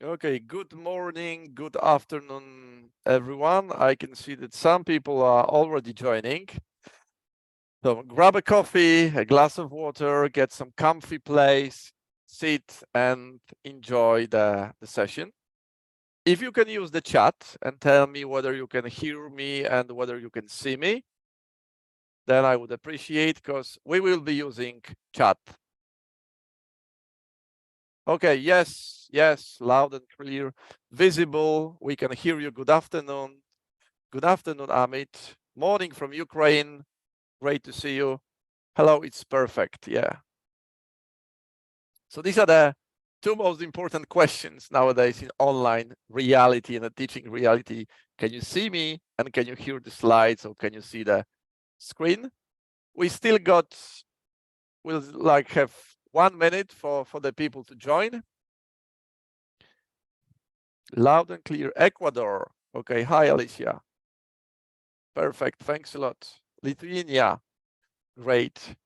Okay, good morning, good afternoon, everyone. I can see that some people are already joining. So grab a coffee, a glass of water, get some comfy place, sit and enjoy the session. If you can use the chat and tell me whether you can hear me and whether you can see me, then I would appreciate, because we will be using chat. Okay, yes, loud and clear, visible. We can hear you. Good afternoon. Good afternoon, Amit. Morning from Ukraine. Great to see you. Hello, it's perfect. Yeah. So these are the two most important questions nowadays in online reality and the teaching reality. Can you see me and can you hear the slides, or can you see the screen? We still got, we'll like have 1 minute for the people to join. Loud and clear. Ecuador. Okay. Hi, Alicia. Perfect. Thanks a lot. Lithuania. Great.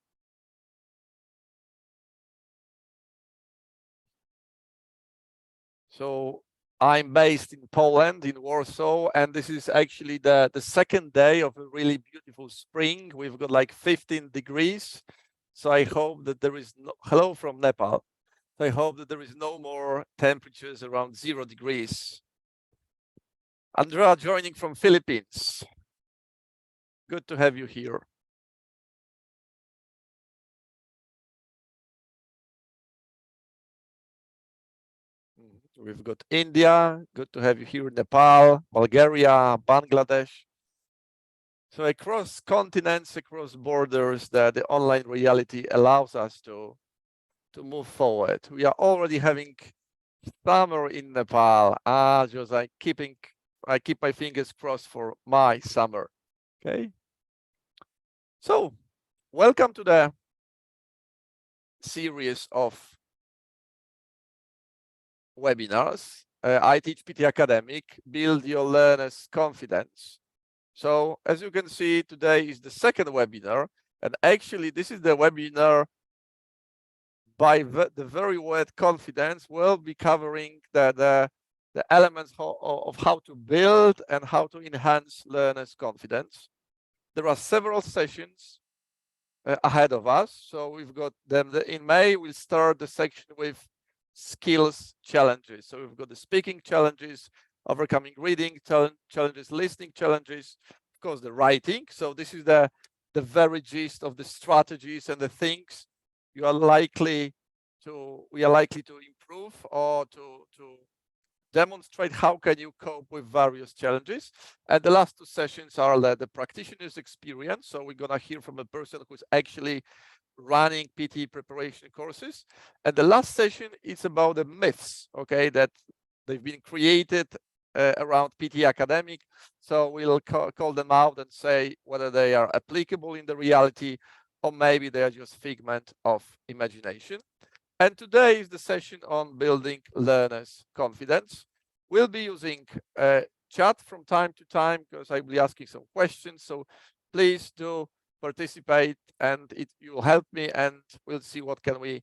So I'm based in Poland, in Warsaw, and this is actually the second day of a really beautiful spring. We've got like 15 degrees. So I hope that there is no, hello from Nepal. So I hope that there is no more temperatures around 0 degrees. Andrea joining from Philippines. Good to have you here. We've got India. Good to have you here. Nepal, Bulgaria, Bangladesh. So across continents, across borders, the online reality allows us to move forward. We are already having summer in Nepal. Just I keep my fingers crossed for my summer. Okay. So welcome to the series of webinars. I Teach PTE Academic, Build Your Learner's Confidence. So as you can see, today is the second webinar, and actually this is the webinar by the very word confidence. We'll be covering the elements of how to build and how to enhance learners' confidence. There are several sessions ahead of us. So we've got them in May. We'll start the section with skills challenges. So we've got the speaking challenges, overcoming reading challenges, listening challenges, of course, the writing. So this is the very gist of the strategies and the things we are likely to improve or to demonstrate how can you cope with various challenges. And the last two sessions are the practitioner's experience. So we're gonna hear from a person who's actually running PTE preparation courses. And the last session is about the myths, okay, that they've been created around PTE Academic. So we'll call them out and say whether they are applicable in the reality, or maybe they are just figment of imagination. And today is the session on building learners' confidence. We'll be using chat from time to time because I'll be asking some questions. So please do participate, and it will help me, and we'll see what can we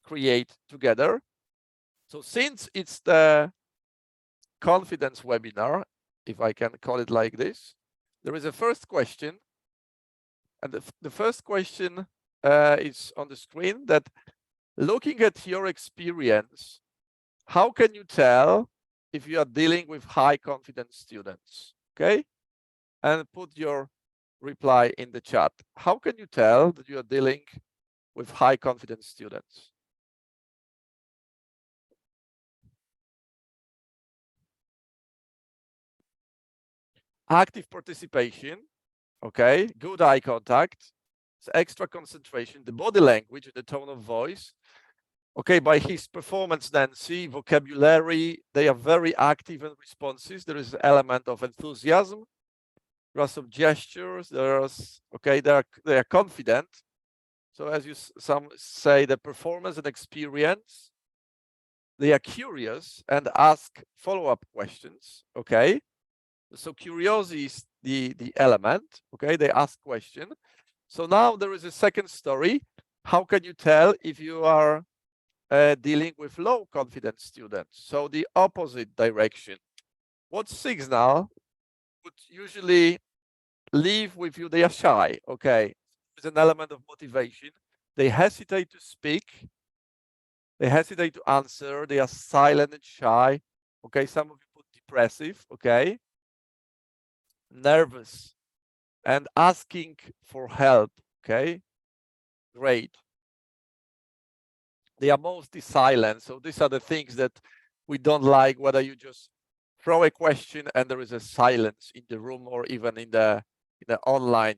create together. So since it's the confidence webinar, if I can call it like this, there is a first question. And the first question is on the screen, that looking at your experience, how can you tell if you are dealing with high confidence students? Okay. And put your reply in the chat. How can you tell that you are dealing with high confidence students? Active participation. Okay. Good eye contact. Extra concentration, the body language, the tone of voice. Okay, by his performance, Nancy, vocabulary, they are very active and responsive. There is an element of enthusiasm. There are some gestures. There's okay, they are confident. So as some say, the performance and experience. They are curious and ask follow-up questions. Okay, so curiosity is the element. Okay, they ask question. So now there is a second story. How can you tell if you are dealing with low confidence students. So the opposite direction. What signal would usually leave with you? They are shy. Okay, there's an element of motivation. They hesitate to speak. They hesitate to answer. They are silent and shy. Okay, some of you put depressive. Okay, nervous and asking for help. Okay, great. They are mostly silent. So these are the things that we don't like, whether you just throw a question and there is a silence in the room or even in the online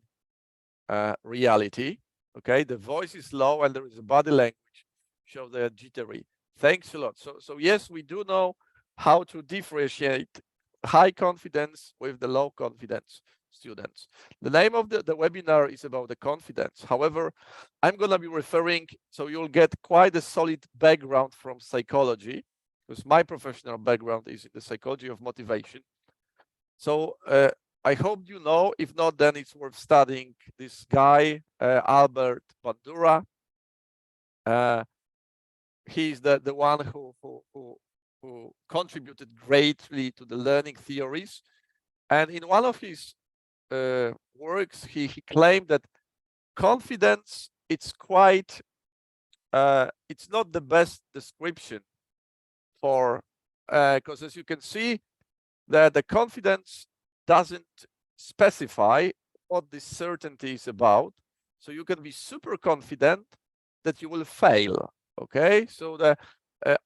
reality. Okay, the voice is low and there is a body language, show they are jittery. Thanks a lot. So yes, we do know how to differentiate high confidence with the low confidence students. The name of the webinar is about the confidence. However, I'm going to be referring, so you'll get quite a solid background from psychology, because my professional background is in the psychology of motivation. So I hope you know. If not, then it's worth studying this guy, Albert Bandura. He's the one who contributed greatly to the learning theories. And in one of his works, he claimed that confidence, it's quite, it's not the best description for, because as you can see, that the confidence doesn't specify what this certainty is about. So you can be super confident that you will fail. Okay, so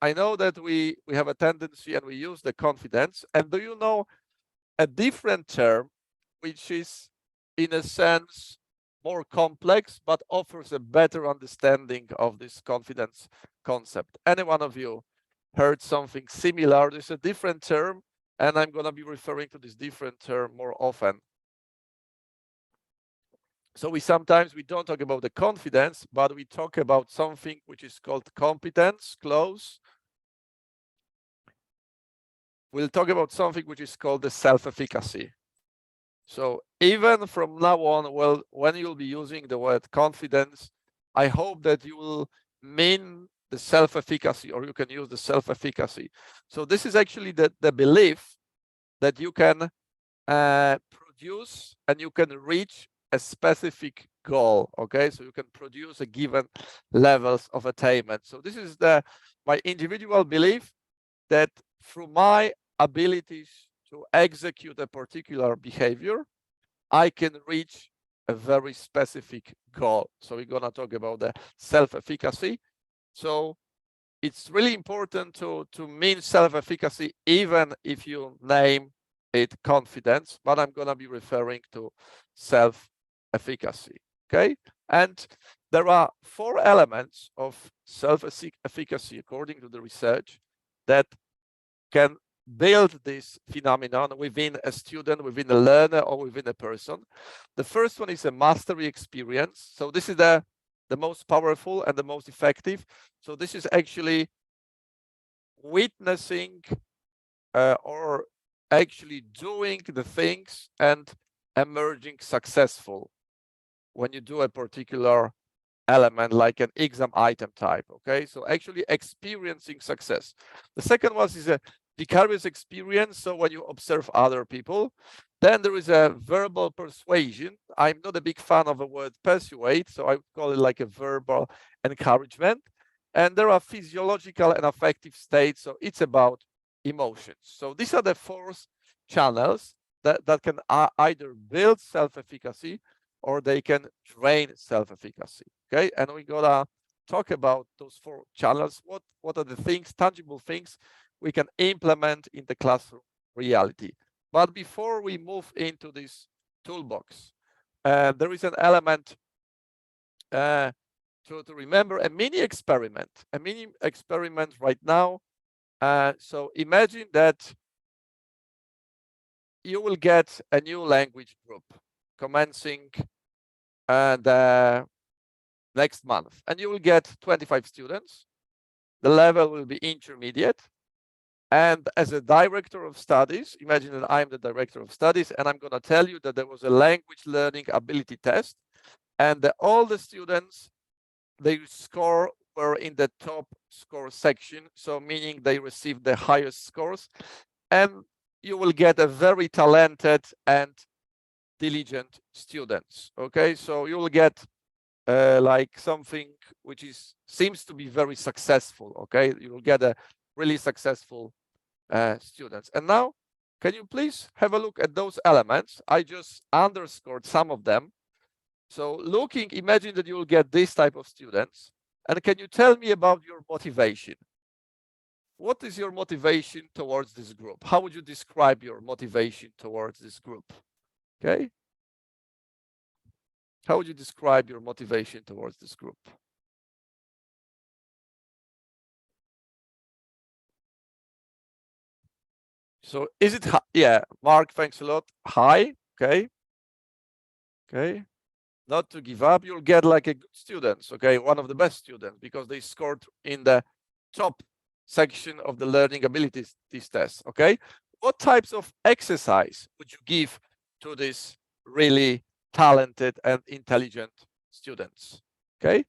I know that we have a tendency and we use the confidence. And do you know a different term, which is in a sense more complex, but offers a better understanding of this confidence concept? Any one of you heard something similar? There's a different term, and I'm going to be referring to this different term more often. So we don't talk about the confidence, but we talk about something which is called competence. Close. We'll talk about something which is called the self-efficacy. So even from now on, well, when you'll be using the word confidence, I hope that you will mean the self-efficacy, or you can use the self-efficacy. So this is actually the belief that you can produce and you can reach a specific goal. Okay, so you can produce a given levels of attainment. So this is my individual belief that through my abilities to execute a particular behavior, I can reach a very specific goal. So we're going to talk about the self-efficacy. So it's really important to mean self-efficacy, even if you name it confidence, but I'm going to be referring to self-efficacy. Okay, and there are 4 elements of self-efficacy according to the research that can build this phenomenon within a student, within a learner, or within a person. The first one is a mastery experience. So this is the most powerful and the most effective. So this is actually witnessing or actually doing the things and emerging successful when you do a particular element like an exam item type. Okay, so actually experiencing success. The second one is a vicarious experience. So when you observe other people. Then there is a verbal persuasion. I'm not a big fan of the word persuade, so I would call it like a verbal encouragement. And there are physiological and affective states. So it's about emotions. So these are the 4 channels that can either build self-efficacy or they can drain self-efficacy. Okay, and we're gonna talk about those 4 channels. What are the things, tangible things we can implement in the classroom reality? But before we move into this toolbox, there is an element to remember, a mini experiment right now. So imagine that you will get a new language group commencing the next month, and you will get 25 students. The level will be intermediate. And as a director of studies, imagine that I'm the director of studies, and I'm going to tell you that there was a language learning ability test, and all the students, they score were in the top score section, so meaning they received the highest scores, and you will get a very talented and diligent students. Okay, so you will get like something which seems to be very successful. Okay, you will get a really successful students. And now, can you please have a look at those elements? I just underscored some of them. So looking, imagine that you will get this type of students. And can you tell me about your motivation? What is your motivation towards this group? How would you describe your motivation towards this group? Okay. How would you describe your motivation towards this group? So is it high? Yeah, Mark, thanks a lot. High, okay. Okay. Not to give up, you'll get like a good students, okay, one of the best students, because they scored in the top section of the learning abilities test. Okay, what types of exercise would you give to these really talented and intelligent students? Okay,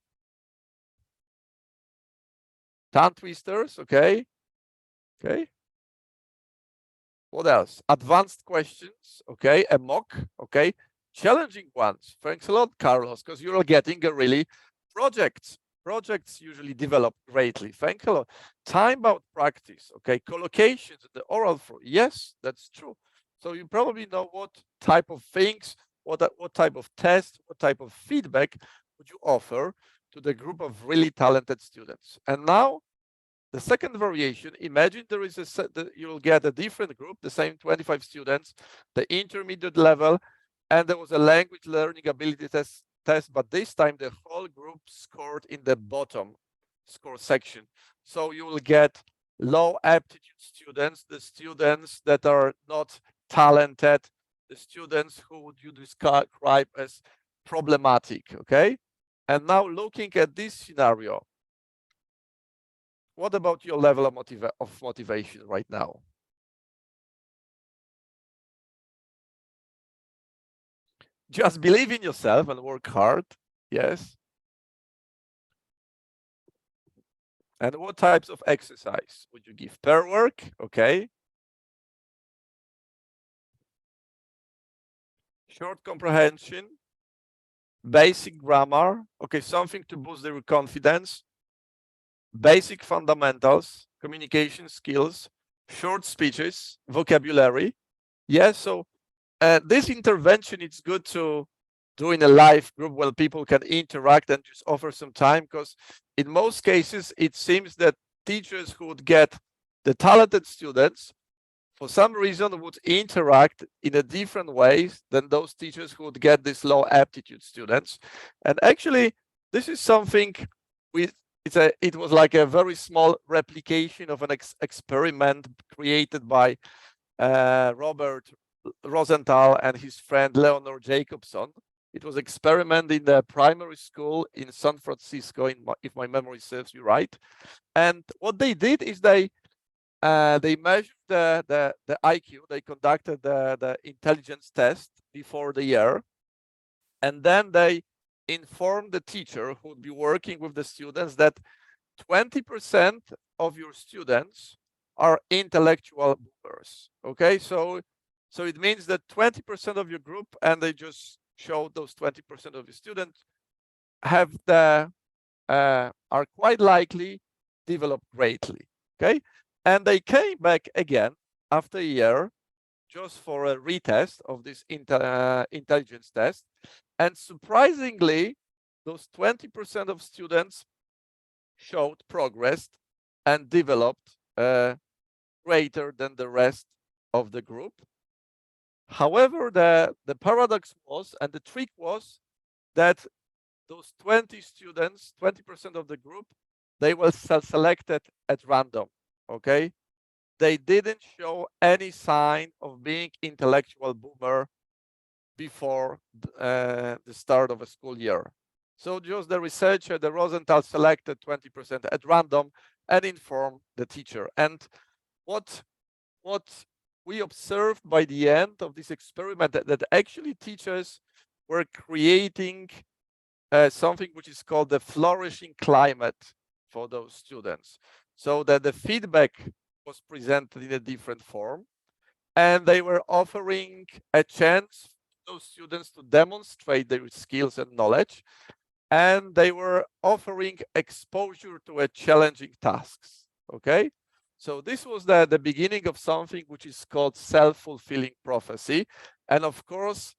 tongue twisters. Okay, okay, what else? Advanced questions. Okay, a mock. Okay, challenging ones. Thanks a lot, Carlos, because you're getting a really projects usually develop greatly. Thank you a lot. Time-bound practice. Okay, collocations, the oral flow. Yes, that's true. So you probably know what type of things, what type of test, what type of feedback would you offer to the group of really talented students. And now the second variation, imagine there is you'll get a different group, the same 25 students, the intermediate level, and there was a language learning ability test, but this time the whole group scored in the bottom score section. So you will get low aptitude students, the students that are not talented, the students who would you describe as problematic, okay? And now looking at this scenario, what about your level of motivation right now? Just believe in yourself and work hard. Yes. And what types of exercise would you give? Pair work, okay. Short comprehension, basic grammar, okay, something to boost their confidence, basic fundamentals, communication skills, short speeches, vocabulary. Yes, so this intervention, it's good to do in a live group where people can interact and just offer some time, because in most cases, it seems that teachers who would get the talented students, for some reason, would interact in a different ways than those teachers who would get these low aptitude students. And actually, this is something it was like a very small replication of an experiment created by Robert Rosenthal and his friend Leonor Jacobson. It was experiment in the primary school in San Francisco, if my memory serves you right. And what they did is they measured the IQ. They conducted the intelligence test before the year, and then they informed the teacher who would be working with the students that 20% of your students are intellectual boomers. Okay, so it means that 20% of your group, and they just showed those 20% of your students have are quite likely develop greatly. Okay, and they came back again after a year just for a retest of this intelligence test, and surprisingly, those 20% of students showed progress and developed greater than the rest of the group. However, the paradox was, and the trick was, that those 20 students, 20% of the group, they were selected at random, okay? They didn't show any sign of being intellectual boomer before the start of a school year. So just the researcher, the Rosenthal, selected 20% at random and informed the teacher. And what we observed by the end of this experiment, that actually teachers were creating something which is called the flourishing climate for those students, so that the feedback was presented in a different form, and they were offering a chance for those students to demonstrate their skills and knowledge, and they were offering exposure to a challenging tasks. Okay, so this was the beginning of something which is called self-fulfilling prophecy. And of course,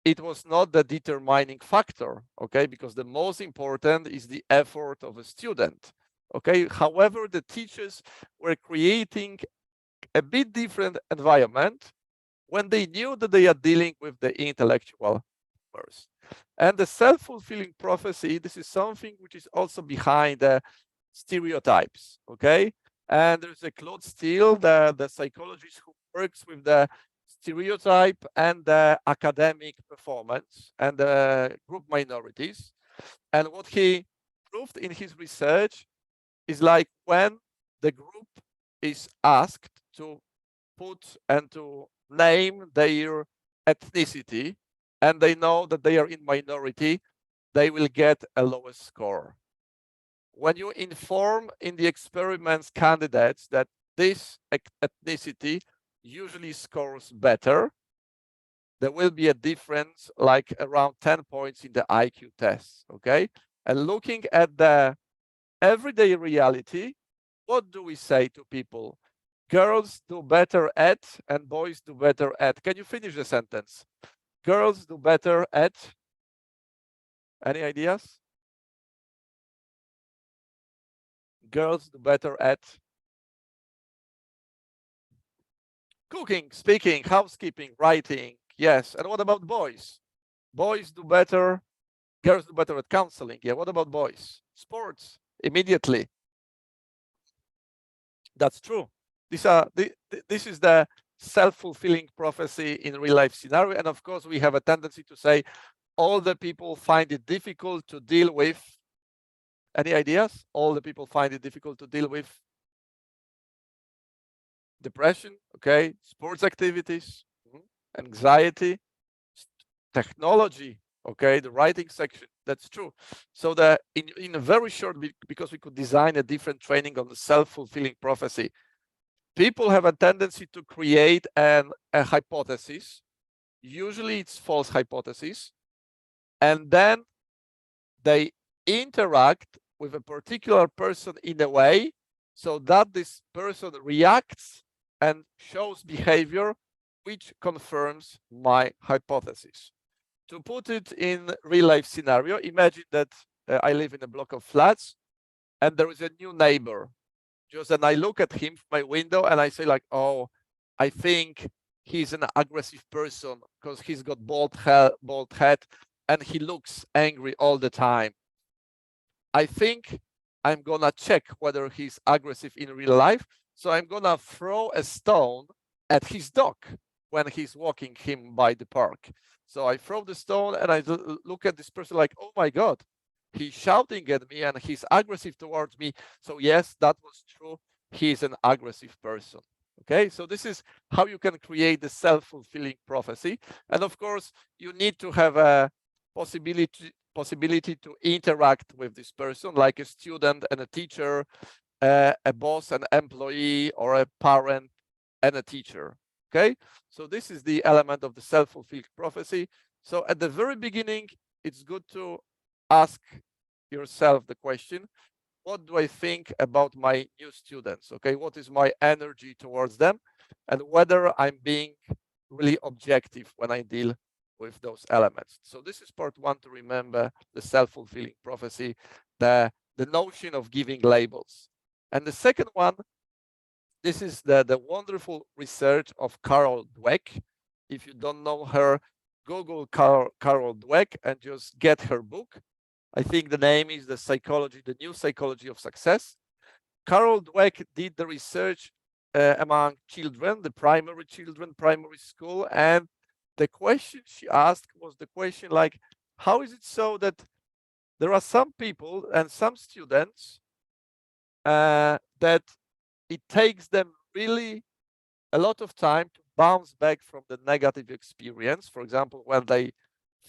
it was not the determining factor, okay, because the most important is the effort of a student. Okay, however, the teachers were creating a bit different environment when they knew that they are dealing with the intellectual person. And the self-fulfilling prophecy, this is something which is also behind the stereotypes, okay? And there's a Claude Steele, the psychologist who works with the stereotype and the academic performance and the group minorities. And what he proved in his research is like when the group is asked to put and to name their ethnicity, and they know that they are in minority, they will get a lower score. When you inform in the experiments candidates that this ethnicity usually scores better, there will be a difference like around 10 points in the IQ test, okay? And looking at the everyday reality, what do we say to people? Girls do better at and boys do better at. Can you finish the sentence? Girls do better at. Any ideas? Girls do better at cooking, speaking, housekeeping, writing. Yes. And what about boys? Boys do better. Girls do better at counseling. Yeah. What about boys? Sports, immediately. That's true. This is the self-fulfilling prophecy in real life scenario. And of course, we have a tendency to say all the people find it difficult to deal with. Any ideas? All the people find it difficult to deal with depression, okay, sports activities, anxiety, technology, okay, the writing section. That's true. So in a very short, because we could design a different training on the self-fulfilling prophecy, people have a tendency to create a hypothesis. Usually it's false hypothesis. And then they interact with a particular person in a way so that this person reacts and shows behavior which confirms my hypothesis. To put it in real life scenario, imagine that I live in a block of flats and there is a new neighbor. And I look at him from my window and I say like, oh, I think he's an aggressive person because he's got bald head and he looks angry all the time. I think I'm gonna check whether he's aggressive in real life. So I'm gonna throw a stone at his dog when he's walking him by the park. So I throw the stone and I look at this person like, oh my God, he's shouting at me and he's aggressive towards me. So yes, that was true. He's an aggressive person. Okay, so this is how you can create the self-fulfilling prophecy. And of course, you need to have a possibility to interact with this person, like a student and a teacher, a boss, an employee, or a parent and a teacher. Okay, so this is the element of the self-fulfilling prophecy. So at the very beginning, it's good to ask yourself the question, what do I think about my new students? Okay, what is my energy towards them, and whether I'm being really objective when I deal with those elements. So this is part one, to remember the self-fulfilling prophecy, the notion of giving labels. And the second one, this is the wonderful research of Carol Dweck. If you don't know her, Google Carol Dweck and just get her book. I think the name is the New Psychology of Success. Carol Dweck did the research among children, the primary children, primary school, and the question she asked was the question like, how is it so that there are some people and some students that it takes them really a lot of time to bounce back from the negative experience, for example, when they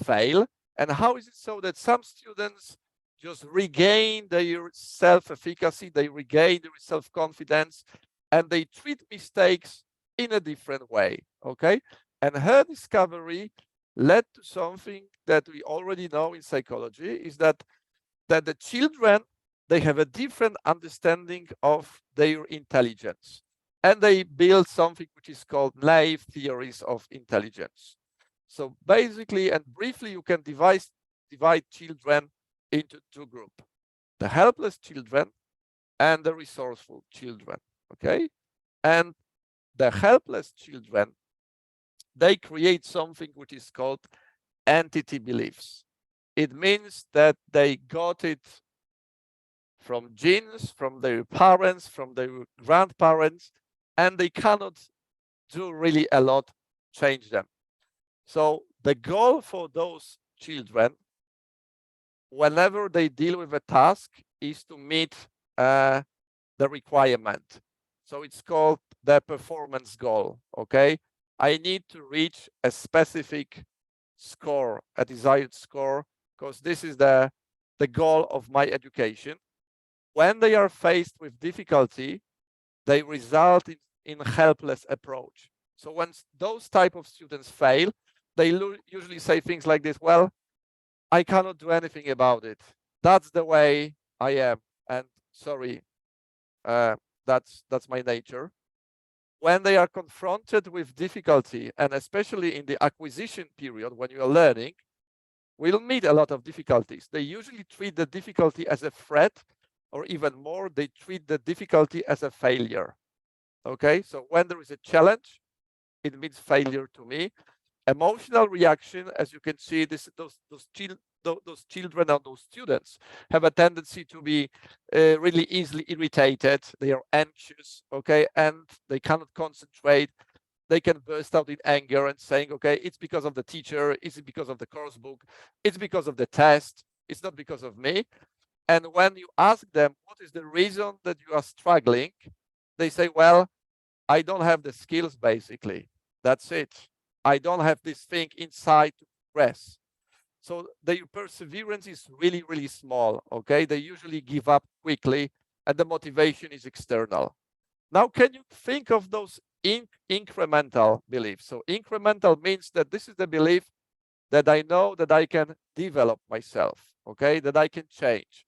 fail? And how is it so that some students just regain their self-efficacy, they regain their self-confidence, and they treat mistakes in a different way, okay? And her discovery led to something that we already know in psychology, is that the children, they have a different understanding of their intelligence. And they build something which is called naive theories of intelligence. So basically and briefly, you can divide children into two groups: the helpless children and the resourceful children, okay? And the helpless children, they create something which is called entity beliefs. It means that they got it from genes, from their parents, from their grandparents, and they cannot do really a lot to change them. So the goal for those children, whenever they deal with a task, is to meet the requirement. So it's called the performance goal, okay? I need to reach a specific score, a desired score, because this is the goal of my education. When they are faced with difficulty, they result in helpless approach. So when those type of students fail, they usually say things like this: well, I cannot do anything about it. That's the way I am, and sorry, that's my nature. When they are confronted with difficulty, and especially in the acquisition period when you are learning, we'll meet a lot of difficulties. They usually treat the difficulty as a threat, or even more, they treat the difficulty as a failure. Okay, so when there is a challenge, it means failure to me. Emotional reaction, as you can see, those children and those students have a tendency to be really easily irritated. They are anxious, okay, and they cannot concentrate. They can burst out in anger and saying, okay, it's because of the teacher, it's because of the course book, it's because of the test, it's not because of me. And when you ask them, what is the reason that you are struggling? They say, well, I don't have the skills, basically. That's it. I don't have this thing inside to progress. So their perseverance is really, really small, okay? They usually give up quickly, and the motivation is external. Now, can you think of those incremental beliefs? So incremental means that this is the belief that I know that I can develop myself, okay? That I can change.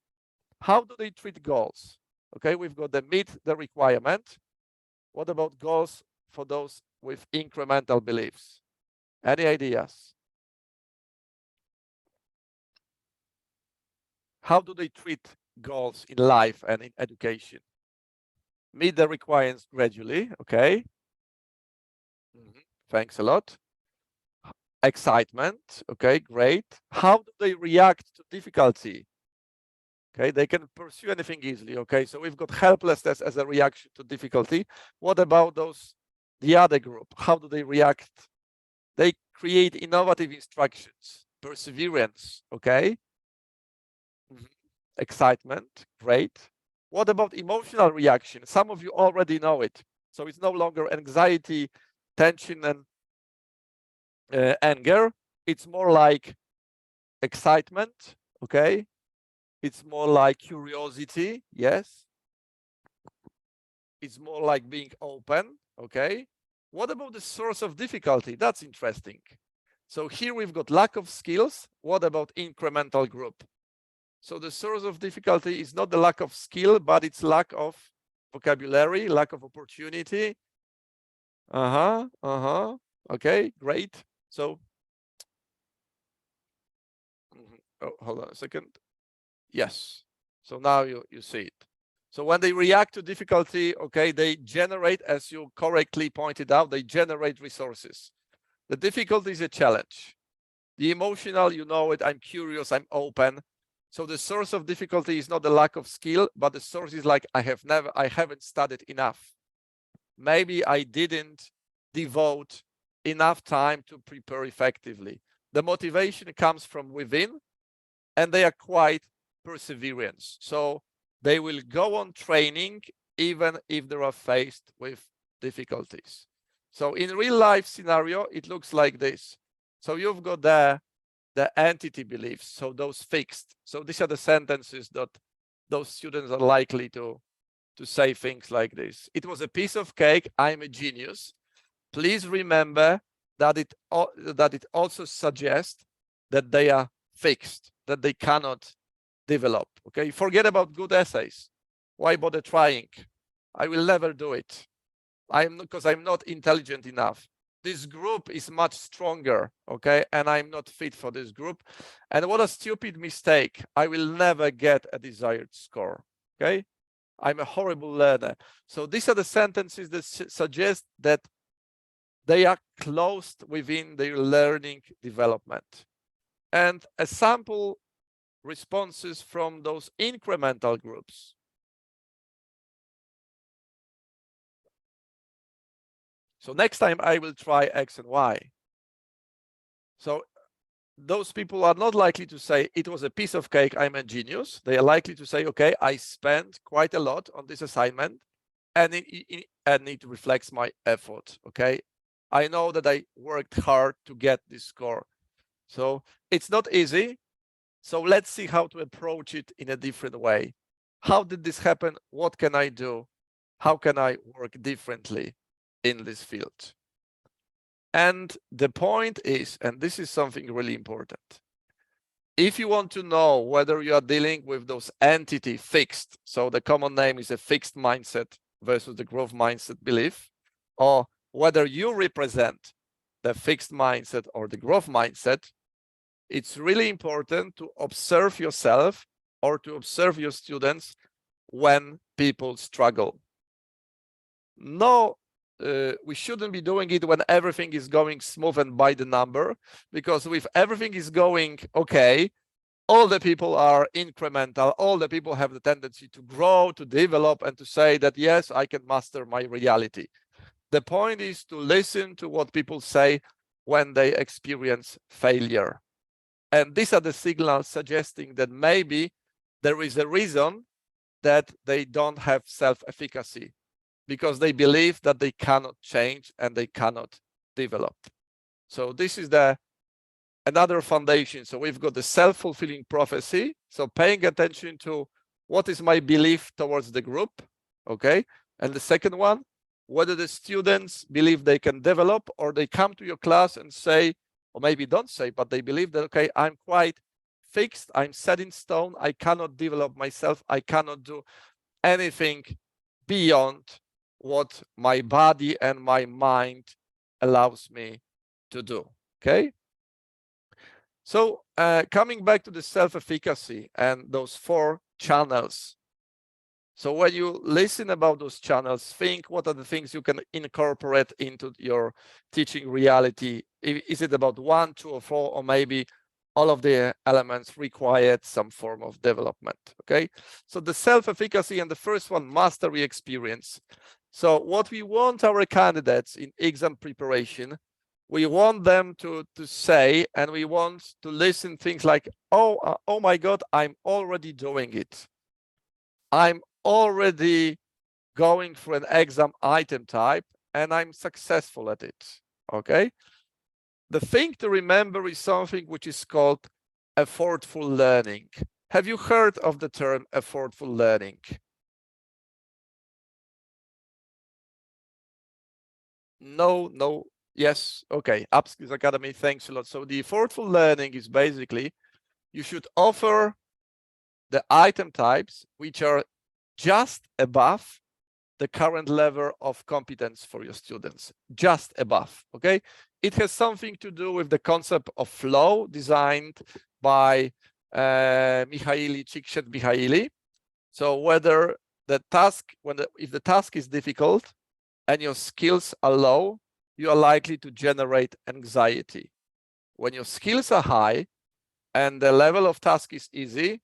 How do they treat goals? Okay, we've got the meet the requirement. What about goals for those with incremental beliefs? Any ideas? How do they treat goals in life and in education? Meet the requirements gradually, okay? Thanks a lot. Excitement, okay, great. How do they react to difficulty? Okay, they can pursue anything easily, okay? So we've got helplessness as a reaction to difficulty. What about the other group? How do they react? They create innovative instructions, perseverance, okay? Excitement, great. What about emotional reaction? Some of you already know it. So it's no longer anxiety, tension, and anger. It's more like excitement, okay? It's more like curiosity, yes. It's more like being open, okay? What about the source of difficulty? That's interesting. So here we've got lack of skills. What about incremental group? So the source of difficulty is not the lack of skill, but it's lack of vocabulary, lack of opportunity. Okay, great. So, oh, hold on a second. Yes. So now you see it. So when they react to difficulty, okay, they generate, as you correctly pointed out, they generate resources. The difficulty is a challenge. The emotional, you know it, I'm curious, I'm open. So the source of difficulty is not the lack of skill, but the source is like, I haven't studied enough. Maybe I didn't devote enough time to prepare effectively. The motivation comes from within, and they are quite perseverance. So they will go on training even if they are faced with difficulties. So in real life scenario, it looks like this. So you've got the the entity beliefs, so those fixed. So these are the sentences that those students are likely to say things like this. It was a piece of cake. I'm a genius. Please remember that it also suggests that they are fixed, that they cannot develop. Okay, forget about good essays. Why bother trying? I will never do it. Because I'm not intelligent enough. This group is much stronger, okay, and I'm not fit for this group. And what a stupid mistake. I will never get a desired score, okay? I'm a horrible learner. So these are the sentences that suggest that they are closed within their learning development. And a sample responses from those incremental groups. So next time I will try X and Y. So those people are not likely to say it was a piece of cake, I'm a genius. They are likely to say, okay, I spent quite a lot on this assignment and it reflects my effort, okay? I know that I worked hard to get this score. So it's not easy. So let's see how to approach it in a different way. How did this happen? What can I do? How can I work differently in this field? And the point is, and this is something really important, if you want to know whether you are dealing with those entity fixed, so the common name is a fixed mindset versus the growth mindset belief, or whether you represent the fixed mindset or the growth mindset, it's really important to observe yourself or to observe your students when people struggle. No, we shouldn't be doing it when everything is going smooth and by the number, because if everything is going okay, all the people are incremental, all the people have the tendency to grow, to develop, and to say that, yes, I can master my reality. The point is to listen to what people say when they experience failure. And these are the signals suggesting that maybe there is a reason that they don't have self-efficacy, because they believe that they cannot change and they cannot develop. So this is another foundation. So we've got the self-fulfilling prophecy. So paying attention to what is my belief towards the group, okay? And the second one, whether the students believe they can develop, or they come to your class and say, or maybe don't say, but they believe that, okay, I'm quite fixed, I'm set in stone, I cannot develop myself, I cannot do anything beyond what my body and my mind allows me to do, okay? So coming back to the self-efficacy and those 4 channels. So when you listen about those channels, think what are the things you can incorporate into your teaching reality. Is it about 1, 2, or 4, or maybe all of the elements required some form of development, okay? So the self-efficacy, and the first one, mastery experience. So what we want our candidates in exam preparation, we want them to say, and we want to listen things like, oh my God, I'm already doing it. I'm already going through an exam item type and I'm successful at it, okay? The thing to remember is something which is called effortful learning. Have you heard of the term effortful learning? No, yes, okay, Upskills Academy, thanks a lot. So the effortful learning is basically, you should offer the item types which are just above the current level of competence for your students, just above, okay? It has something to do with the concept of flow designed by Csikszentmihalyi. So whether the task, if the task is difficult and your skills are low, you are likely to generate anxiety. When your skills are high and the level of task is easy,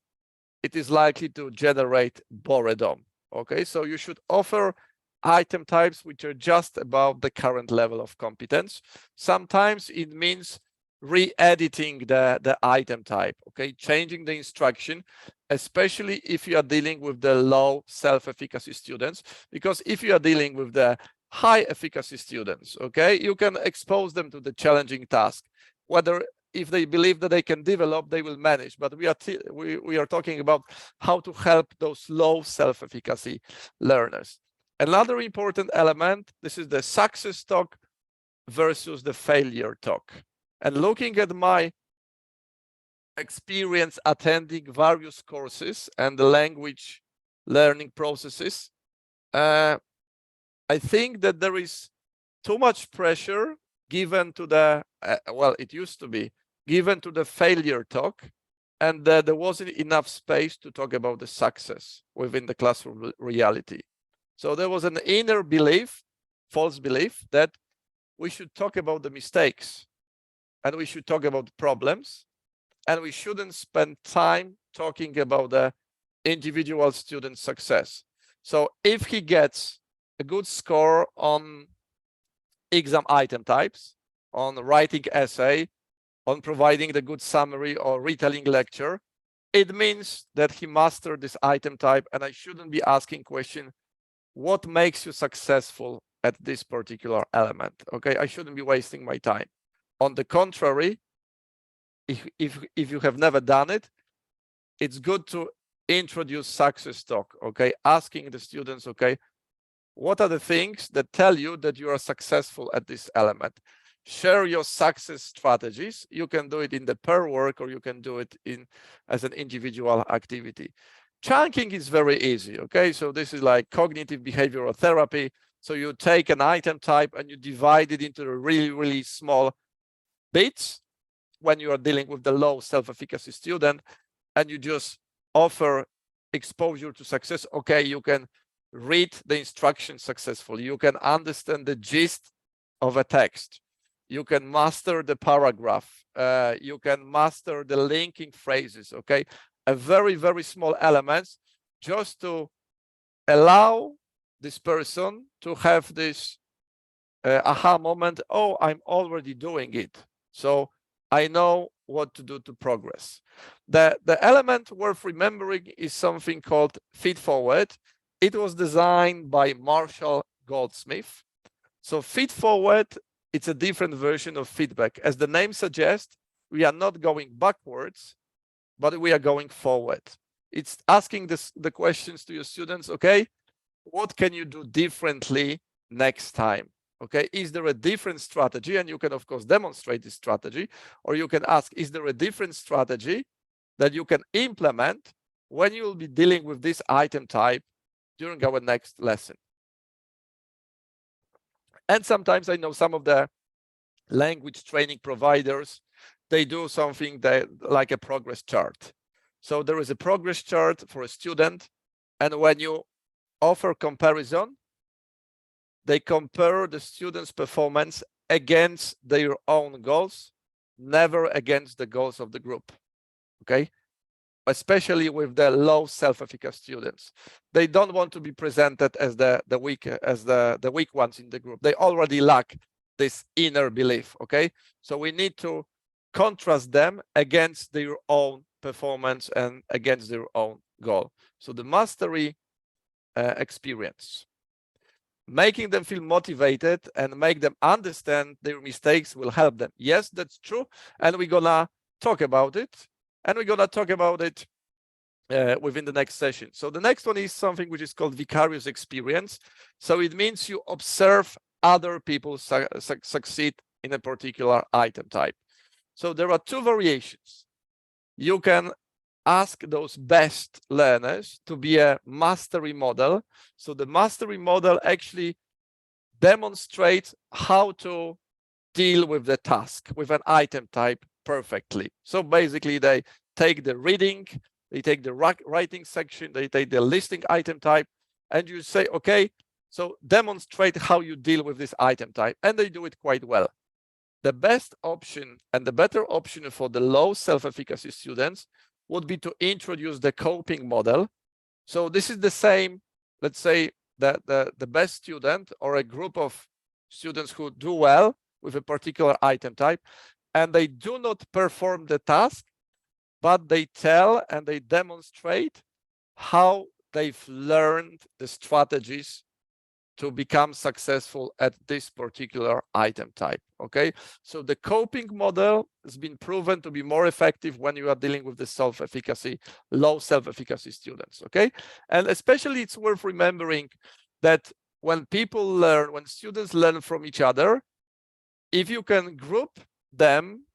it is likely to generate boredom. Okay, so you should offer item types which are just above the current level of competence. Sometimes it means re-editing the item type, okay, changing the instruction, especially if you are dealing with the low self-efficacy students, because if you are dealing with the high efficacy students, okay, you can expose them to the challenging task, whether if they believe that they can develop, they will manage. But we are talking about how to help those low self-efficacy learners. Another important element, this is the success talk versus the failure talk. And looking at my experience attending various courses and the language learning processes, I think that there is too much pressure given to the, well, it used to be, given to the failure talk, and there wasn't enough space to talk about the success within the classroom reality. So there was an inner belief, false belief, that we should talk about the mistakes and we should talk about problems, and we shouldn't spend time talking about the individual student success. So if he gets a good score on exam item types, on writing essay, on providing the good summary or retelling lecture, it means that he mastered this item type, and I shouldn't be asking question, what makes you successful at this particular element? Okay, I shouldn't be wasting my time. On the contrary, if you have never done it, it's good to introduce success talk, okay? Asking the students, okay, what are the things that tell you that you are successful at this element? Share your success strategies. You can do it in the pair work, or you can do it in as an individual activity. Chunking is very easy, okay? So this is like cognitive behavioral therapy. So you take an item type and you divide it into really, really small bits when you are dealing with the low self-efficacy student, and you just offer exposure to success. Okay, you can read the instructions successfully. You can understand the gist of a text. You can master the paragraph. You can master the linking phrases, okay? A very, very small elements just to allow this person to have this aha moment. Oh, I'm already doing it. So I know what to do to progress. The element worth remembering is something called feed forward. It was designed by Marshall Goldsmith. So feed forward, it's a different version of feedback. As the name suggests, we are not going backwards, but we are going forward. It's asking the questions to your students, okay, what can you do differently next time? Okay, is there a different strategy? And you can, of course, demonstrate this strategy, or you can ask, is there a different strategy that you can implement when you will be dealing with this item type during our next lesson? And sometimes I know some of the language training providers, they do something that like a progress chart. So there is a progress chart for a student, and when you offer comparison, they compare the student's performance against their own goals, never against the goals of the group, okay? Especially with the low self-efficacy students. They don't want to be presented as the weak ones in the group. They already lack this inner belief, okay? So we need to contrast them against their own performance and against their own goal. So the mastery experience. Making them feel motivated and make them understand their mistakes will help them. Yes, that's true. And we're gonna talk about it. And we're gonna talk about it within the next session. So the next one is something which is called vicarious experience. So it means you observe other people succeed in a particular item type. So there are two variations. You can ask those best learners to be a mastery model. So the mastery model actually demonstrates how to deal with the task, with an item type perfectly. So basically they take the reading, they take the writing section, they take the listing item type, and you say, okay, so demonstrate how you deal with this item type, and they do it quite well. The best option and the better option for the low self-efficacy students would be to introduce the coping model. So this is the same, let's say that the best student or a group of students who do well with a particular item type, and they do not perform the task, but they tell and they demonstrate how they've learned the strategies to become successful at this particular item type. Okay, so the coping model has been proven to be more effective when you are dealing with the self-efficacy, low self-efficacy students. Okay, and especially it's worth remembering that when people learn, when students learn from each other, if you can group them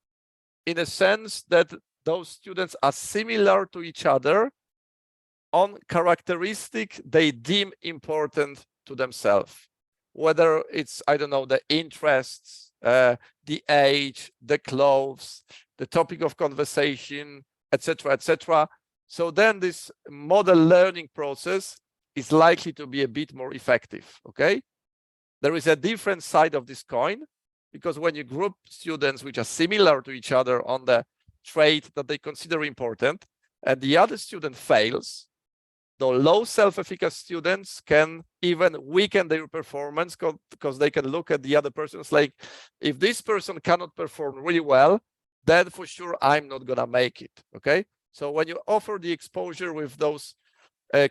in a sense that those students are similar to each other on characteristic they deem important to themselves, whether it's, I don't know, the interests, the age, the clothes, the topic of conversation, etc., etc. So then this model learning process is likely to be a bit more effective. Okay, there is a different side of this coin, because when you group students which are similar to each other on the trait that they consider important, and the other student fails, the low self-efficacy students can even weaken their performance because they can look at the other person's like, if this person cannot perform really well, then for sure I'm not gonna make it. Okay, so when you offer the exposure with those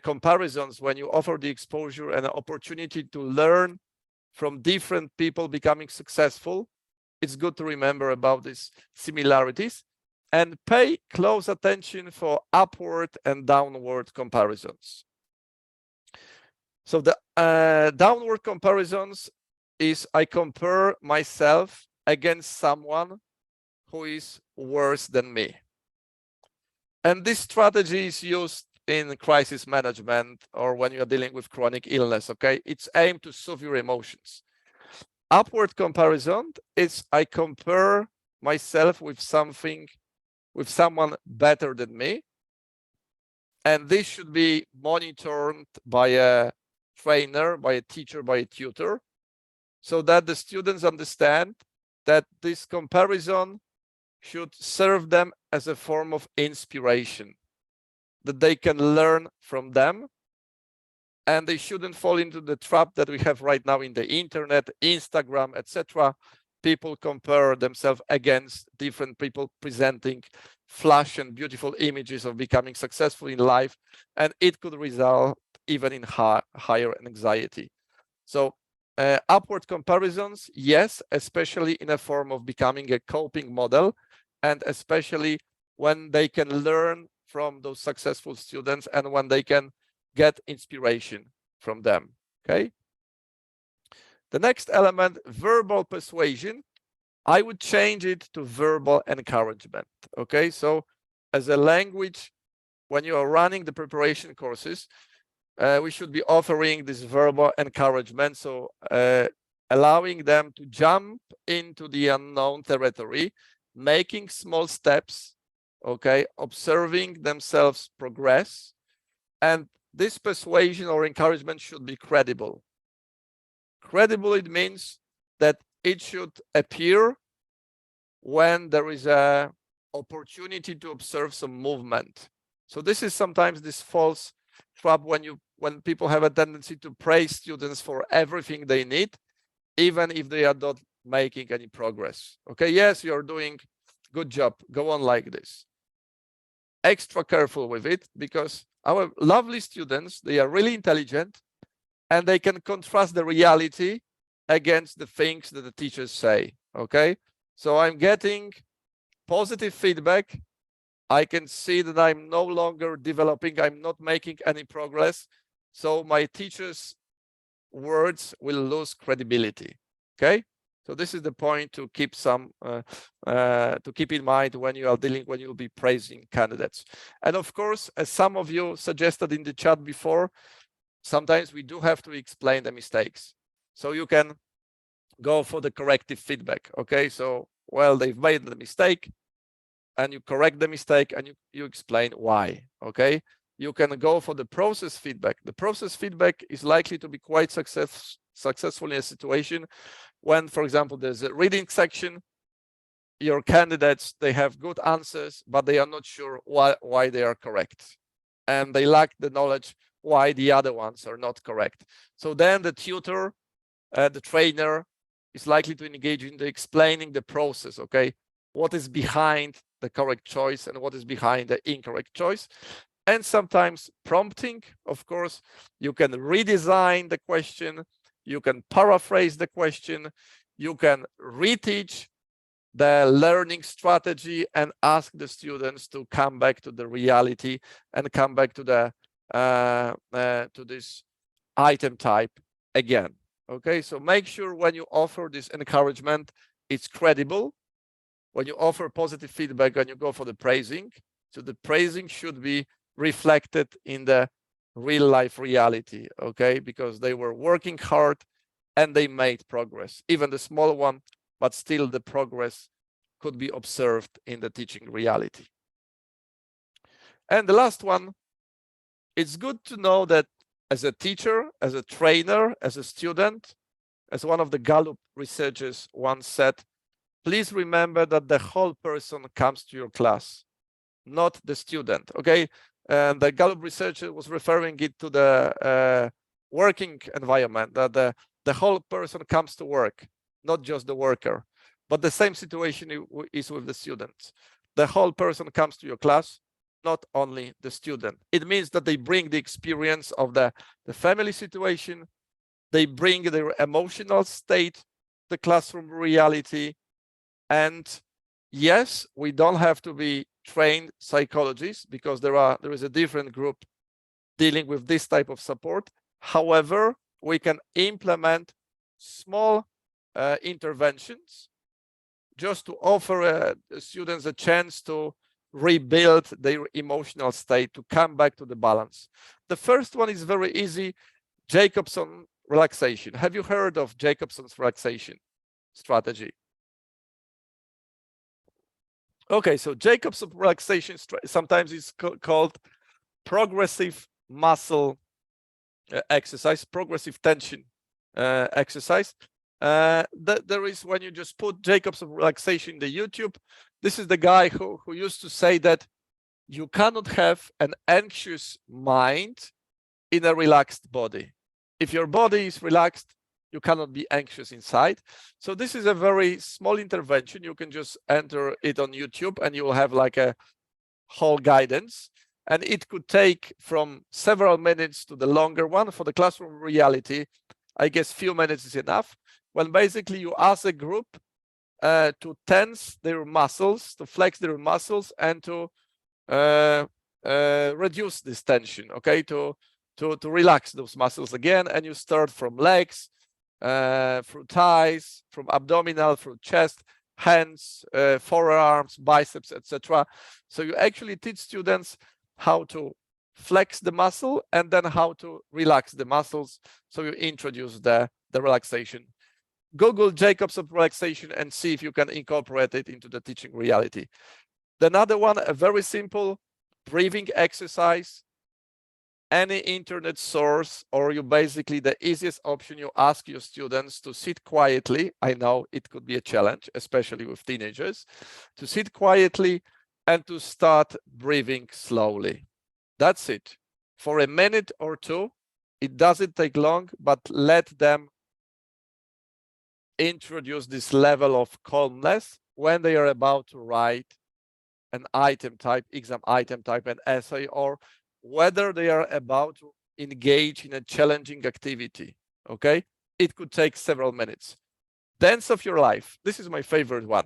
comparisons, when you offer the exposure and an opportunity to learn from different people becoming successful, it's good to remember about these similarities and pay close attention for upward and downward comparisons. So the downward comparisons is I compare myself against someone who is worse than me. And this strategy is used in crisis management or when you're dealing with chronic illness. Okay, it's aimed to soothe your emotions. Upward comparison is I compare myself with someone better than me, and this should be monitored by a trainer, by a teacher, by a tutor, so that the students understand that this comparison should serve them as a form of inspiration, that they can learn from them, and they shouldn't fall into the trap that we have right now in the internet, Instagram, etc. People compare themselves against different people presenting flash and beautiful images of becoming successful in life, and it could result even in higher anxiety. So upward comparisons, yes, especially in a form of becoming a coping model, and especially when they can learn from those successful students and when they can get inspiration from them. Okay. The next element, verbal persuasion, I would change it to verbal encouragement. Okay, so as a language, when you are running the preparation courses, we should be offering this verbal encouragement. So allowing them to jump into the unknown territory, making small steps, okay, observing themselves progress, and this persuasion or encouragement should be credible. Credible, it means that it should appear when there is a opportunity to observe some movement. So this is sometimes this false trap when people have a tendency to praise students for everything they need, even if they are not making any progress. Okay, yes, you're doing good job, go on like this. Extra careful with it, because our lovely students, they are really intelligent and they can contrast the reality against the things that the teachers say. Okay, so I'm getting positive feedback. I can see that I'm no longer developing, I'm not making any progress. So my teacher's words will lose credibility. Okay, so this is the point to keep keep in mind when you are dealing, when you'll be praising candidates. And of course, as some of you suggested in the chat before, sometimes we do have to explain the mistakes. So you can go for the corrective feedback. Okay, so well, they've made the mistake, and you correct the mistake and you explain why. Okay, you can go for the process feedback. The process feedback is likely to be quite successful in a situation when, for example, there's a reading section, your candidates, they have good answers, but they are not sure why they are correct, and they lack the knowledge why the other ones are not correct. So then the tutor, the trainer, is likely to engage in the explaining the process. Okay, what is behind the correct choice and what is behind the incorrect choice. And sometimes prompting, of course, you can redesign the question, you can paraphrase the question, you can reteach the learning strategy and ask the students to come back to the reality and come back to the to this item type again. Okay, so make sure when you offer this encouragement, it's credible. When you offer positive feedback and you go for the praising, so the praising should be reflected in the real life reality, okay, because they were working hard and they made progress, even the small one, but still the progress could be observed in the teaching reality. And the last one, it's good to know that as a teacher, as a trainer, as a student, as one of the Gallup researchers once said, please remember that the whole person comes to your class, not the student, okay? And the Gallup researcher was referring it to the working environment, that the whole person comes to work, not just the worker. But the same situation is with the students. The whole person comes to your class, not only the student. It means that they bring the experience of the family situation, they bring their emotional state, the classroom reality. And yes, we don't have to be trained psychologists because there is a different group dealing with this type of support. However, we can implement small interventions just to offer students a chance to rebuild their emotional state, to come back to the balance. The first one is very easy, Jacobson relaxation. Have you heard of Jacobson's relaxation strategy? Okay, so Jacobson relaxation sometimes is called progressive muscle exercise, progressive tension exercise. There is, when you just put Jacobson relaxation in the YouTube, this is the guy who used to say that you cannot have an anxious mind in a relaxed body. If your body is relaxed, you cannot be anxious inside. So this is a very small intervention. You can just enter it on YouTube and you will have like a whole guidance. And it could take from several minutes to the longer one. For the classroom reality, I guess few minutes is enough. When basically you ask a group to tense their muscles, to flex their muscles, and to reduce this tension, okay, to relax those muscles again. And you start from legs, through thighs, from abdominal, through chest, hands, forearms, biceps, etc. So you actually teach students how to flex the muscle and then how to relax the muscles. So you introduce the relaxation. Google Jacobson relaxation and see if you can incorporate it into the teaching reality. Another one, a very simple breathing exercise. Any internet source, or you basically, the easiest option, you ask your students to sit quietly. I know it could be a challenge, especially with teenagers, to sit quietly and to start breathing slowly. That's it. For a minute or two, it doesn't take long, but let them introduce this level of calmness when they are about to write an item type, exam item type, an essay, or whether they are about to engage in a challenging activity, okay? It could take several minutes. Dance of your life. This is my favorite one.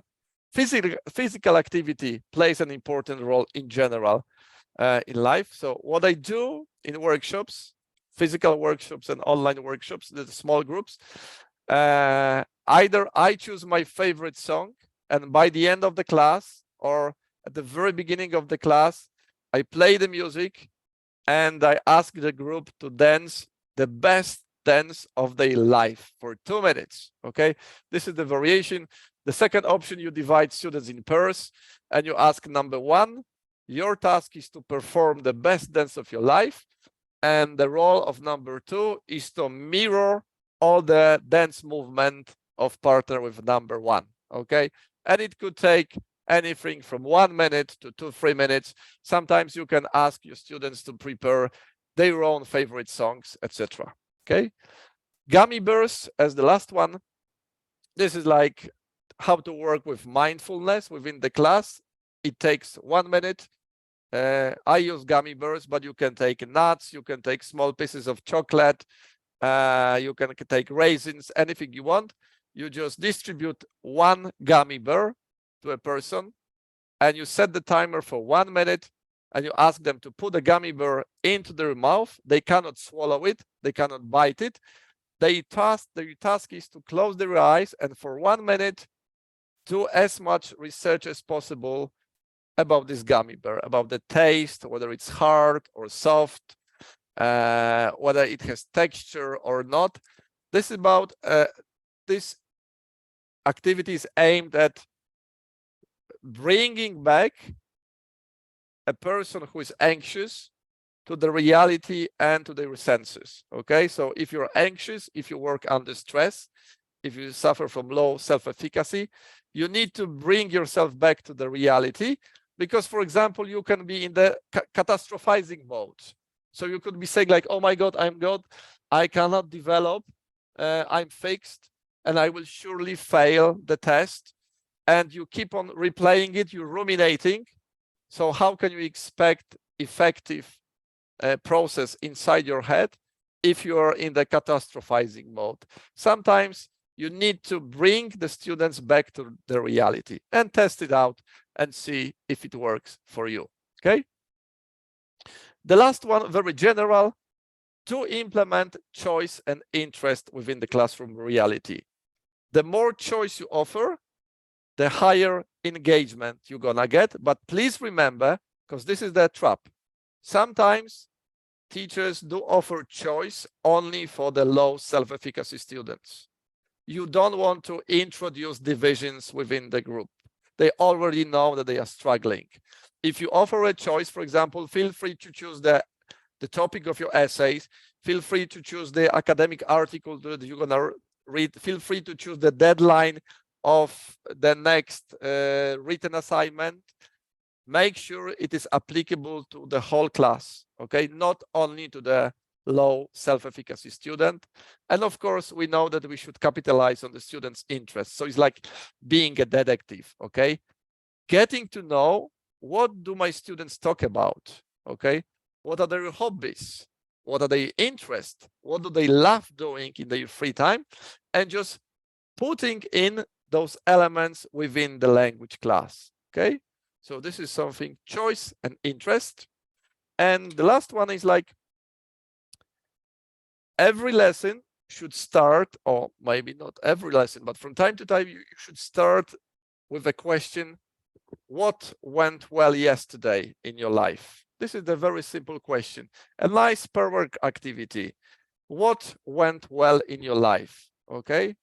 Physical activity plays an important role in general in life. So what I do in workshops, physical workshops and online workshops, the small groups, either I choose my favorite song, and by the end of the class or at the very beginning of the class, I play the music and I ask the group to dance the best dance of their life for 2 minutes, okay? This is the variation. The second option, you divide students in pairs and you ask number one, your task is to perform the best dance of your life. And the role of number two is to mirror all the dance movement of partner with number one, okay? And it could take anything from 1 minute to 2-3 minutes. Sometimes you can ask your students to prepare their own favorite songs, etc. Okay, gummy bears as the last one. This is like how to work with mindfulness within the class. It takes 1 minute. I use gummy bears, but you can take nuts, you can take small pieces of chocolate, You can take raisins, anything you want. You just distribute one gummy bear to a person, and you set the timer for 1 minute, and you ask them to put the gummy bear into their mouth. They cannot swallow it, they cannot bite it. Their task is to close their eyes and for 1 minute do as much research as possible about this gummy bear, about the taste, whether it's hard or soft, whether it has texture or not. This is about this activity is aimed at bringing back a person who is anxious to the reality and to their senses. Okay, so if you're anxious, if you work under stress, if you suffer from low self-efficacy, you need to bring yourself back to the reality, because, for example, you can be in the catastrophizing mode. So you could be saying like, oh my God, I'm God, I cannot develop, I'm fixed, and I will surely fail the test. And you keep on replaying it, you're ruminating. So how can you expect effective process inside your head if you are in the catastrophizing mode? Sometimes you need to bring the students back to the reality and test it out and see if it works for you. Okay. The last one, very general, to implement choice and interest within the classroom reality. The more choice you offer, the higher engagement you're gonna get. But please remember, because this is the trap, sometimes teachers do offer choice only for the low self-efficacy students. You don't want to introduce divisions within the group. They already know that they are struggling. If you offer a choice, for example, feel free to choose the topic of your essays, feel free to choose the academic article that you're gonna read, feel free to choose the deadline of the next written assignment. Make sure it is applicable to the whole class, okay? Not only to the low self-efficacy student. And of course, we know that we should capitalize on the student's interest. So it's like being a detective, okay? Getting to know, what do my students talk about, okay? What are their hobbies? What are their interests? What do they love doing in their free time? And just putting in those elements within the language class, okay? So this is something, choice and interest. And the last one is like, every lesson should start, or maybe not every lesson, but from time to time, you should start with a question, what went well yesterday in your life? This is a very simple question. A nice per work activity. What went well in your life? Okay.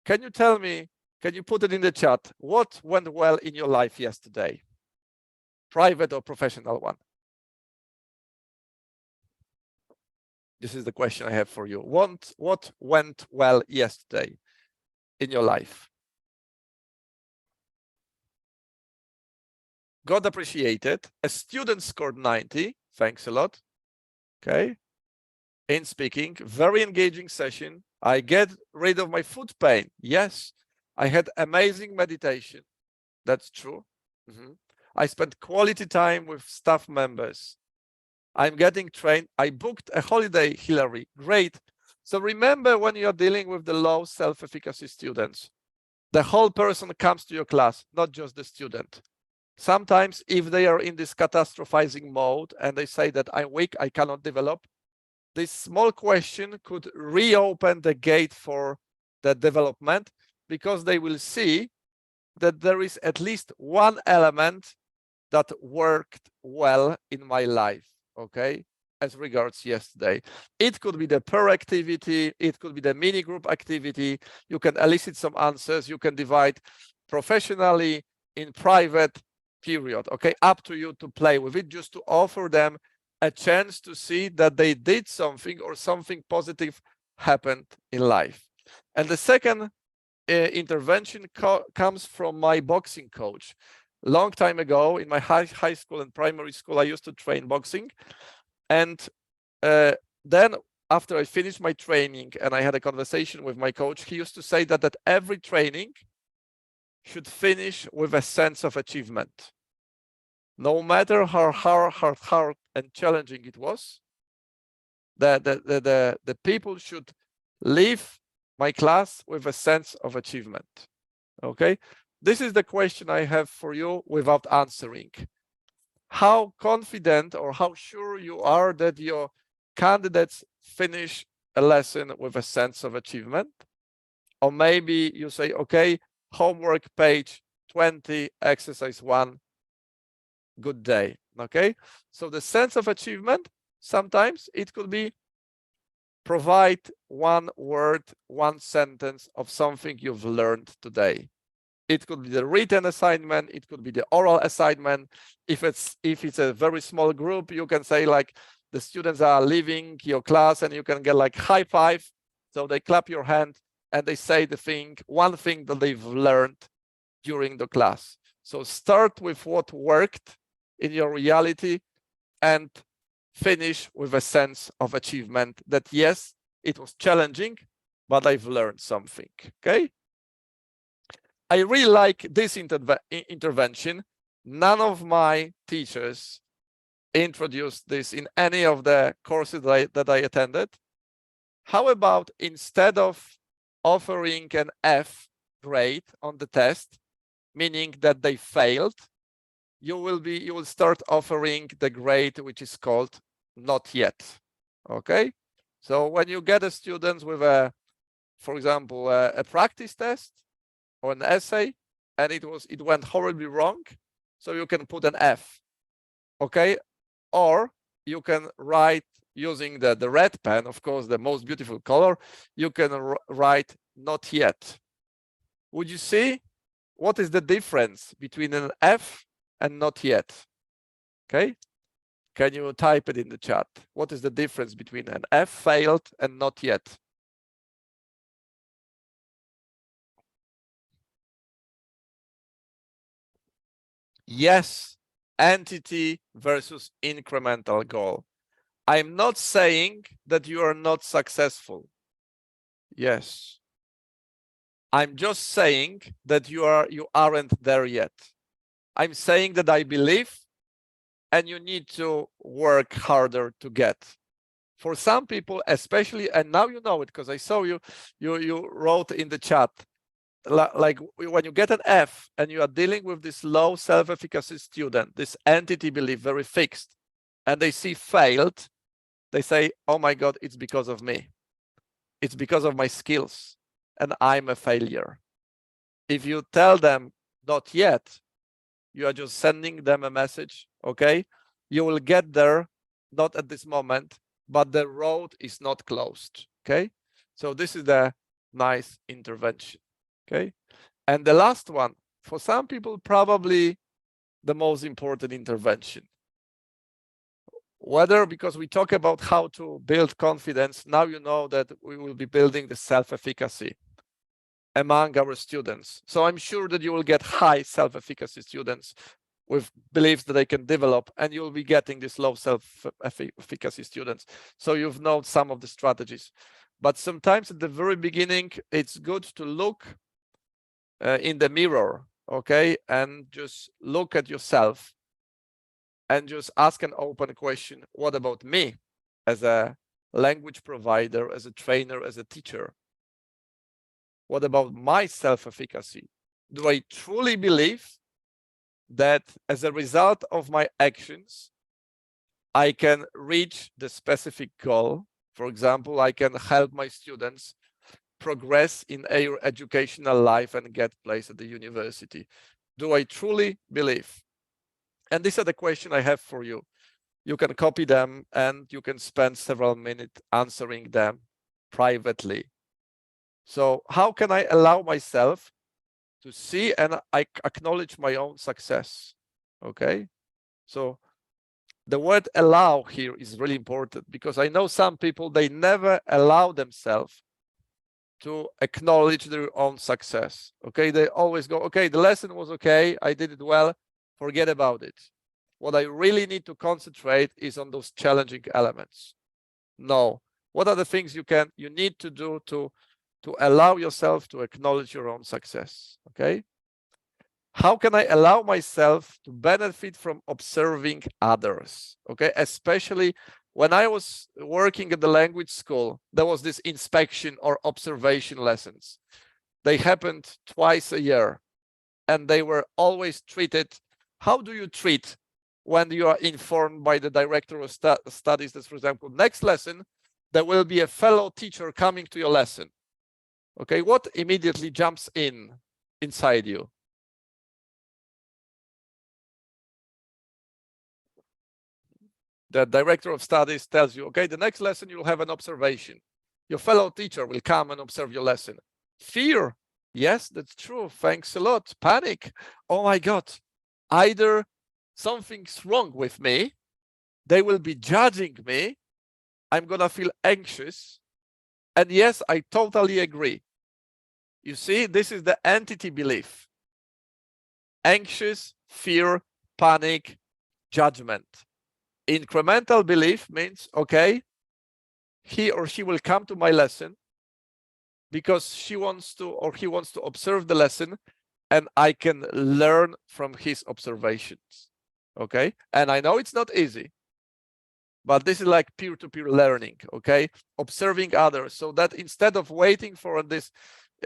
Can you tell me, can you put it in the chat? What went well in your life yesterday? Private or professional one? This is the question I have for you. What went well yesterday in your life? Got appreciated. A student scored 90. Thanks a lot. Okay. In speaking, very engaging session. I get rid of my foot pain. Yes. I had amazing meditation. That's true. I spent quality time with staff members. I'm getting trained. I booked a holiday, Hillary. Great. So remember, when you're dealing with the low self-efficacy students, the whole person comes to your class, not just the student. Sometimes if they are in this catastrophizing mode and they say that I'm weak, I cannot develop, this small question could reopen the gate for the development, because they will see that there is at least one element that worked well in my life, okay, as regards yesterday. It could be the per activity, it could be the mini group activity. You can elicit some answers, you can divide professionally, in private, period, okay, up to you to play with it, just to offer them a chance to see that they did something or something positive happened in life. And the second intervention comes from my boxing coach. Long time ago in my high school and primary school, I used to train boxing. And then after I finished my training and I had a conversation with my coach, he used to say that every training should finish with a sense of achievement. No matter how hard and challenging it was, the people should leave my class with a sense of achievement. Okay, this is the question I have for you without answering. How confident or how sure you are that your candidates finish a lesson with a sense of achievement? Or maybe you say, okay, homework page 20, exercise 1, good day. Okay, so the sense of achievement, sometimes it could be provide one word, one sentence of something you've learned today. It could be the written assignment, it could be the oral assignment. If it's a very small group, you can say like the students are leaving your class and you can get like high five. So they clap your hand and they say one thing that they've learned during the class. So start with what worked in your reality and finish with a sense of achievement that yes, it was challenging, but I've learned something. Okay. I really like this intervention. None of my teachers introduced this in any of the courses that I attended. How about instead of offering an F grade on the test, meaning that they failed, you will start offering the grade which is called not yet. Okay, so when you get a student with for example, a practice test or an essay and it went horribly wrong, so you can put an F. Okay, or you can write using the red pen, of course, the most beautiful color. You can write not yet. Would you see what is the difference between an F and not yet? Okay, can you type it in the chat? What is the difference between an F failed and not yet? Yes, entity versus incremental goal. I'm not saying that you are not successful. Yes. I'm just saying that you aren't there yet. I'm saying that I believe and you need to work harder to get. For some people, especially, and now you know it because I saw you wrote in the chat, like when you get an F and you are dealing with this low self-efficacy student, this entity belief, very fixed, and they see failed, they say, oh my God, it's because of me. It's because of my skills and I'm a failure. If you tell them not yet, you are just sending them a message, okay? You will get there, not at this moment, but the road is not closed, okay? So this is the nice intervention, okay? And the last one, for some people, probably the most important intervention. Whether because we talk about how to build confidence, now you know that we will be building the self-efficacy among our students. So I'm sure that you will get high self-efficacy students with beliefs that they can develop, and you'll be getting this low self-efficacy students. So you've known some of the strategies. But sometimes at the very beginning, it's good to look in the mirror, okay? And just look at yourself and just ask an open question. What about me as a language provider, as a trainer, as a teacher? What about my self-efficacy? Do I truly believe that as a result of my actions, I can reach the specific goal? For example, I can help my students progress in their educational life and get placed at the university. Do I truly believe? And these are the questions I have for you. You can copy them and you can spend several minutes answering them privately. So how can I allow myself to see and I acknowledge my own success? Okay, so the word allow here is really important because I know some people, they never allow themselves to acknowledge their own success. Okay, they always go, okay, the lesson was okay, I did it well, forget about it. What I really need to concentrate is on those challenging elements. No, what are the things you need to do to allow yourself to acknowledge your own success? Okay, how can I allow myself to benefit from observing others? Okay, especially When I was working at the language school, there was this inspection or observation lessons. They happened twice a year, and they were always treated. How do you treat when you are informed by the director of studies that, for example, next lesson, there will be a fellow teacher coming to your lesson? Okay, what immediately jumps inside you? The director of studies tells you, okay, the next lesson you'll have an observation. Your fellow teacher will come and observe your lesson. Fear. Yes, that's true. Thanks a lot. Panic. Oh my God. Either something's wrong with me, they will be judging me, I'm gonna feel anxious. And yes, I totally agree. You see, this is the entity belief. Anxious, fear, panic, judgment. Incremental belief means, okay, he or she will come to my lesson because she wants to or he wants to observe the lesson, and I can learn from his observations. Okay, and I know it's not easy, but this is like peer-to-peer learning. Okay, observing others, so that instead of waiting for this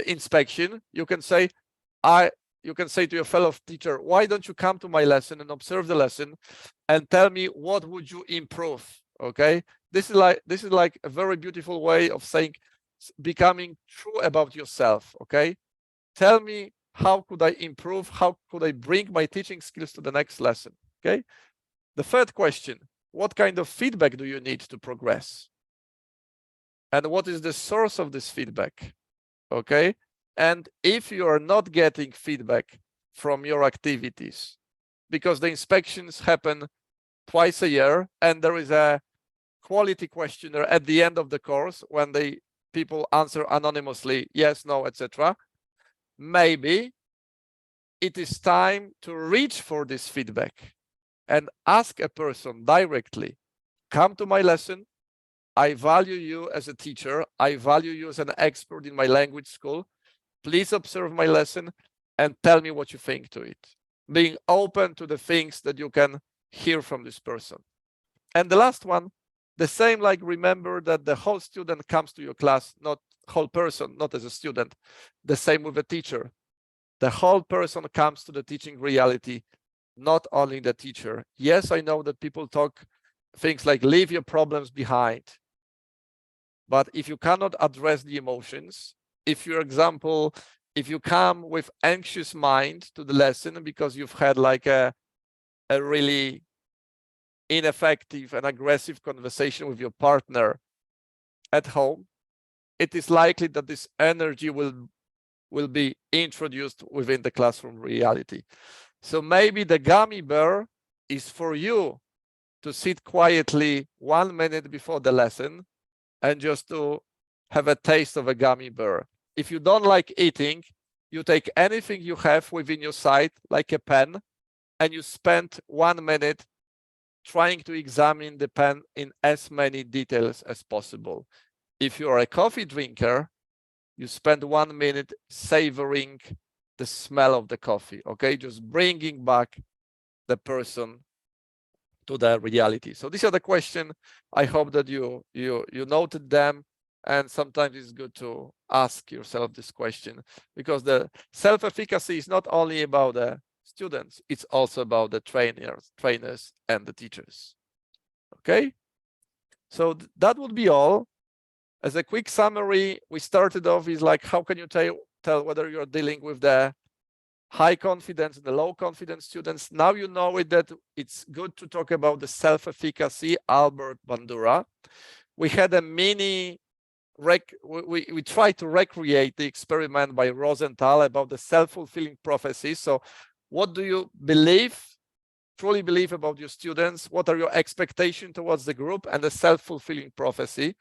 inspection, you can say to your fellow teacher, why don't you come to my lesson and observe the lesson and tell me what would you improve? Okay, this is like a very beautiful way of saying, becoming true about yourself. Okay, tell me, how could I improve? How could I bring my teaching skills to the next lesson? Okay, the third question, what kind of feedback do you need to progress? And what is the source of this feedback? Okay, and if you are not getting feedback from your activities, because the inspections happen twice a year and there is a quality questionnaire at the end of the course when people answer anonymously, yes, no, etc., maybe it is time to reach for this feedback and ask a person directly, come to my lesson. I value you as a teacher. I value you as an expert in my language school. Please observe my lesson and tell me what you think to it. Being open to the things that you can hear from this person. And the last one, the same, like, remember that the whole student comes to your class, not whole person, not as a student. The same with a teacher. The whole person comes to the teaching reality, not only the teacher. Yes, I know that people talk things like leave your problems behind. But if you cannot address the emotions, if you come with anxious mind to the lesson because you've had like a really ineffective and aggressive conversation with your partner at home, it is likely that this energy will be introduced within the classroom reality. So maybe the gummy bear is for you to sit quietly 1 minute before the lesson and just to have a taste of a gummy bear. If you don't like eating, you take anything you have within your sight, like a pen, and you spend 1 minute trying to examine the pen in as many details as possible. If you are a coffee drinker, you spend 1 minute savoring the smell of the coffee, okay? Just bringing back the person to the reality. So these are the questions. I hope that you noted them, and sometimes it's good to ask yourself this question, because the self-efficacy is not only about the students, it's also about the trainers and the teachers. Okay, so that would be all. As a quick summary, we started off is like, how can you tell whether you're dealing with the high confidence and the low confidence students? Now you know that it's good to talk about the self-efficacy, Albert Bandura. We had a mini we tried to recreate the experiment by Rosenthal about the self-fulfilling prophecy. So what do you truly believe about your students? What are your expectations towards the group? And the self-fulfilling prophecy.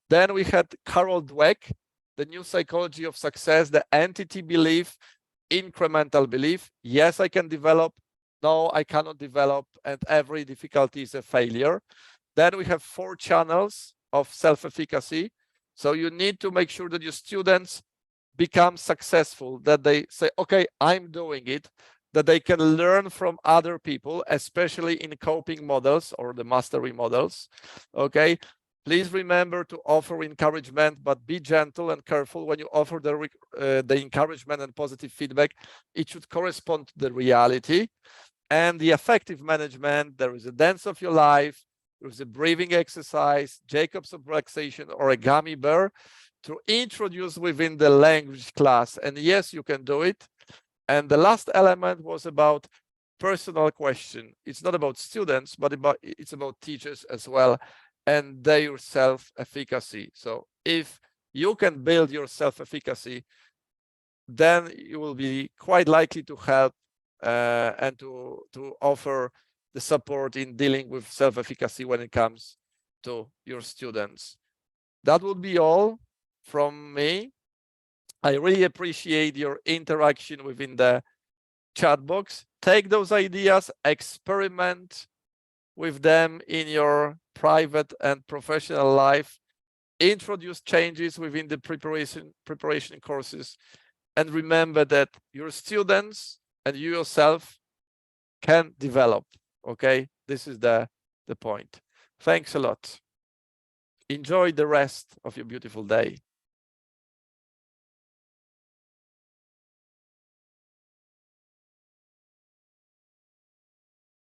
Then we had Carol Dweck, the new psychology of success, the entity belief, incremental belief. Yes, I can develop. No, I cannot develop. And every difficulty is a failure. Then we have 4 channels of self-efficacy. So you need to make sure that your students become successful, that they say, okay, I'm doing it. that they can learn from other people, especially in coping models or the mastery models. Okay, please remember to offer encouragement, but be gentle and careful when you offer the encouragement and positive feedback. It should correspond to the reality. And the effective management, there is a dance of your life, there's a breathing exercise, Jacob's relaxation, or a gummy bear to introduce within the language class. And yes, you can do it. And the last element was about personal question. It's not about students, but it's about teachers as well and their self-efficacy. So if you can build your self-efficacy, then you will be quite likely to help and to offer the support in dealing with self-efficacy when it comes to your students. That would be all from me. I really appreciate your interaction within the chat box. Take those ideas, experiment with them in your private and professional life, introduce changes within the preparation courses, and remember that your students and you yourself can develop. Okay, this is the point. Thanks a lot. Enjoy the rest of your beautiful day.